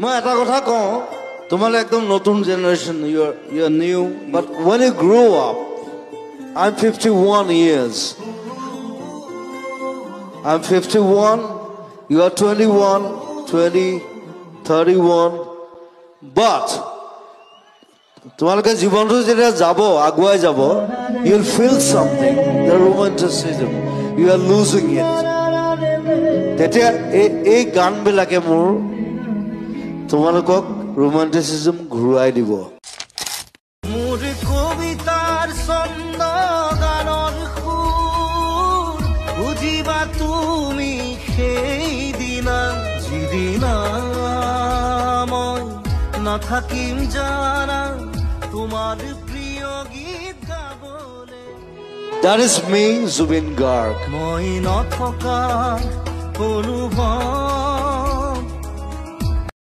মই এটা কথা কওঁ তোমালে একদম নতুন generation you are new but when you grow up I'm 51 years I'm 51 you are 21 20 31 but তোমালোকে জীৱনটো যেতিয়া যাব আগুৱাই যাব you'll feel something the romanticism you are losing it তেতিয়া এই গানবিলাকে মোৰ তোমালোকক romanticism ঘূৰাই দিব মোৰ কবিতাৰ ছন্দ গানৰ সুৰ বুজিবা তুমি সেই দিনা যিদিনা মই নাথাকিম জানা তোমাৰ প্ৰিয় গীত গাবলে That is me, Zubin Garg. মই নথকা অনুভৱ